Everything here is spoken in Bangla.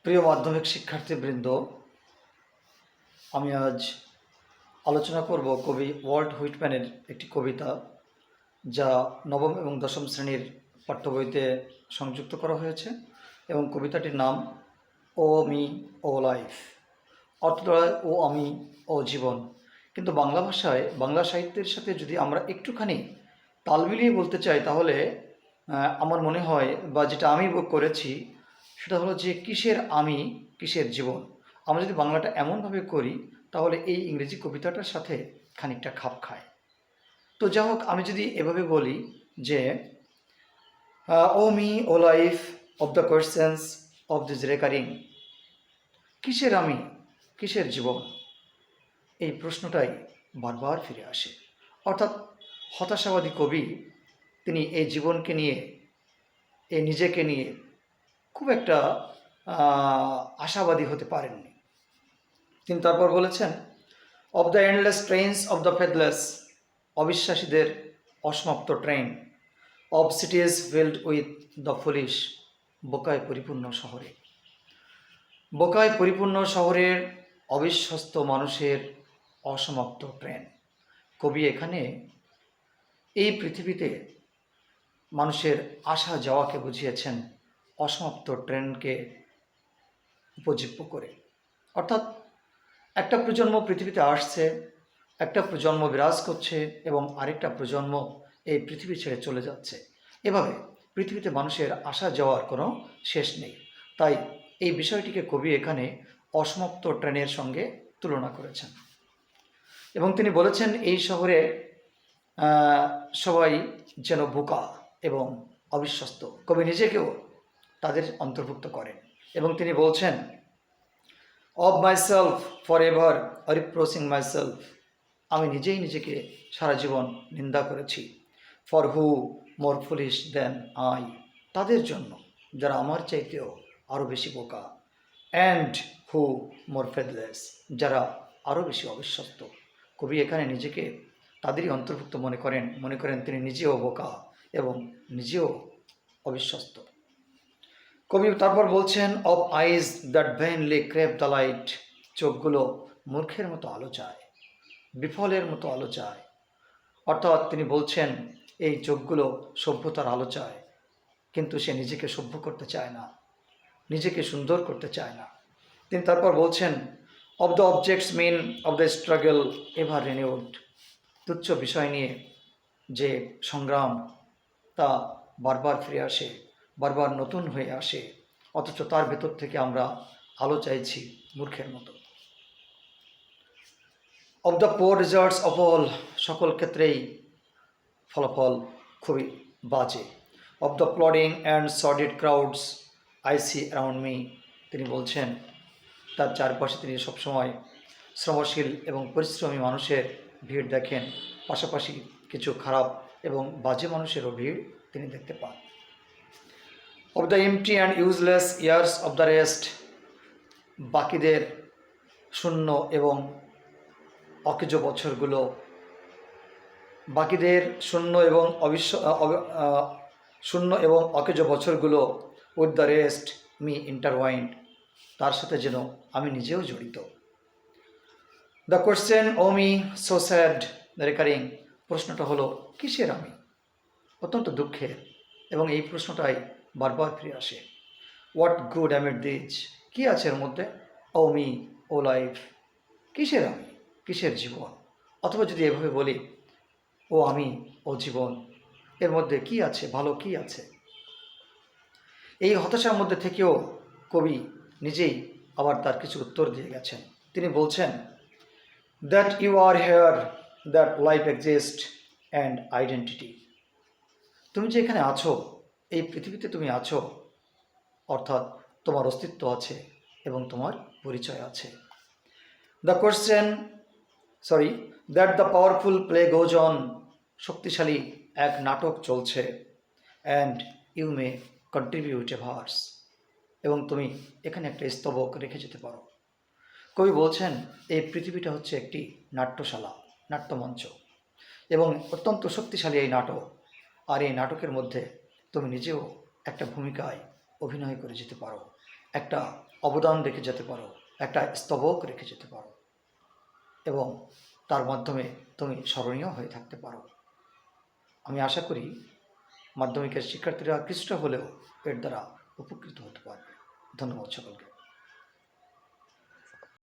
প্রিয় মাধ্যমিক শিক্ষার্থীবৃন্দ, আমি আজ আলোচনা করব কবি ওয়াল্ট হুইটম্যানের একটি কবিতা, যা নবম এবং দশম শ্রেণীর পাঠ্য বইতে সংযুক্ত করা হয়েছে এবং কবিতাটির নাম ও মি ও লাইফ, অর্থ দাঁড়ায় ও আমি ও জীবন। কিন্তু বাংলা ভাষায়, বাংলা সাহিত্যের সাথে যদি আমরা একটুখানি তাল মিলিয়ে বলতে চাই, তাহলে আমার মনে হয়, বা যেটা আমি করেছি, সেটা হলো যে কিসের আমি, কিসের জীবন। আমরা যদি বাংলাটা এমনভাবে করি, তাহলে এই ইংরেজি কবিতাটার সাথে খানিকটা খাপ খায়। তো যাই হোক, আমি যদি এভাবে বলি যে O me O life of the questions of this recurring, কিসের আমি, কিসের জীবন, এই প্রশ্নটাই বারবার ফিরে আসে। অর্থাৎ হতাশাবাদী কবি তিনি এই জীবনকে নিয়ে, এই নিজেকে নিয়ে খুব একটা আশাবাদী হতে পারেননি। তিনি তারপর বলেছেন, of the endless trains of the faithless, অবিশ্বাসীদের অসমাপ্ত ট্রেন, of cities filled with the foolish, বোকায় পরিপূর্ণ শহরে, বোকায় পরিপূর্ণ শহরের অবিশ্বস্ত মানুষের অসমাপ্ত ট্রেন। কবি এখানে এই পৃথিবীতে মানুষের আসা যাওয়াকে বুঝিয়েছেন অসমাপ্ত ট্রেনকে উপজীব্য করে। অর্থাৎ একটা প্রজন্ম পৃথিবীতে আসছে, একটা প্রজন্ম বিরাজ করছে এবং আরেকটা প্রজন্ম এই পৃথিবী ছেড়ে চলে যাচ্ছে। এভাবে পৃথিবীতে মানুষের আসা যাওয়ার কোনো শেষ নেই। তাই এই বিষয়টিকে কবি এখানে অসমাপ্ত ট্রেনের সঙ্গে তুলনা করেছেন এবং তিনি বলেছেন এই শহরে সবাই যেন বোকা এবং অবিশ্বস্ত। কবি নিজেকেও তাদের অন্তর্ভুক্ত করেন এবং তিনি বলছেন, of myself for ever reproaching myself, আমি নিজেই নিজেকে সারা জীবন নিন্দা করেছি। For who more foolish than I, তাদের জন্য যারা আমার চাইতেও আরও বেশি বোকা। অ্যান্ড হু মোর ফেথলেস, যারা আরও বেশি অবিশ্বস্ত। কবি এখানে নিজেকে তাদেরই অন্তর্ভুক্ত মনে করেন তিনি নিজেও বোকা এবং নিজেও অবিশ্বস্ত। কবি তারপর বলছেন, of eyes that ভেনলি crave the light, চোখগুলো মূর্খের মতো আলো চায়, বিফলের মতো আলো চায়। অর্থাৎ তিনি বলছেন এই চোখগুলো সভ্যতার আলো চায়, কিন্তু সে নিজেকে সভ্য করতে চায় না, নিজেকে সুন্দর করতে চায় না। তিনি তারপর বলছেন, of the objects mean of the struggle ever renewed, তুচ্ছ বিষয় নিয়ে যে সংগ্রাম তা বারবার ফিরে আসে, বারবার নতুন হয়ে আসে, অথচ তার ভেতর থেকে আমরা আলো চাইছি মূর্খের মতো। Of the poor results of all, সকল ক্ষেত্রেই ফলাফল খুবই বাজে। Of the plodding and sordid crowds I see around me, তিনি বলছেন তার চারপাশে তিনি সবসময় শ্রমশীল এবং পরিশ্রমী মানুষের ভিড় দেখেন, পাশাপাশি কিছু খারাপ এবং বাজে মানুষেরও ভিড় তিনি দেখতে পান। Of the empty and useless years of the rest, বাকিদের শূন্য এবং অকেজ বছরগুলো, বাকিদের শূন্য এবং অকেজ বছরগুলো, with the rest me intertwined, তার সাথে যেন আমি নিজেও জড়িত। The question O me so sad recurring, প্রশ্নটা হলো কিসের আমি, অত্যন্ত দুঃখের, এবং এই প্রশ্নটাই বারবার ফিরে আসে। হোয়াট গুড অ্যামিড দিস, কী আছে এর মধ্যে, ও মি ও লাইফ, কিসের আমি, কিসের জীবন। অথবা যদি এভাবে বলি, ও আমি ও জীবন, এর মধ্যে কি আছে, ভালো কি আছে। এই হতাশার মধ্যে থেকেও কবি নিজেই আবার তার কিছু উত্তর দিয়ে গেছেন। তিনি বলছেন, that you are here, that life exist and identity, তুমি যে এখানে আছো, এই পৃথিবীতে তুমি আছো, অর্থাৎ তোমার অস্তিত্ব আছে এবং তোমার পরিচয় আছে। The question that the powerful play goes on, শক্তিশালী এক নাটক চলছে। And you may contribute a verse, এবং তুমি এখানে একটা স্তবক রেখে যেতে পারো। কবি বলছেন এই পৃথিবীটা হচ্ছে একটি নাট্যশালা, নাট্যমঞ্চ, এবং অত্যন্ত শক্তিশালী এই নাটক, আর এই নাটকের মধ্যে তুমি নিজেও একটা ভূমিকায় অভিনয় করে যেতে পারো, একটা অবদান রেখে যেতে পারো, একটা স্তবক রেখে যেতে পারো এবং তার মাধ্যমে তুমি স্মরণীয় হয়ে থাকতে পারো। আমি আশা করি মাধ্যমিকের শিক্ষার্থীরা কিছুটা হলেও এর দ্বারা উপকৃত হতে পারবে। ধন্যবাদ সকলকে।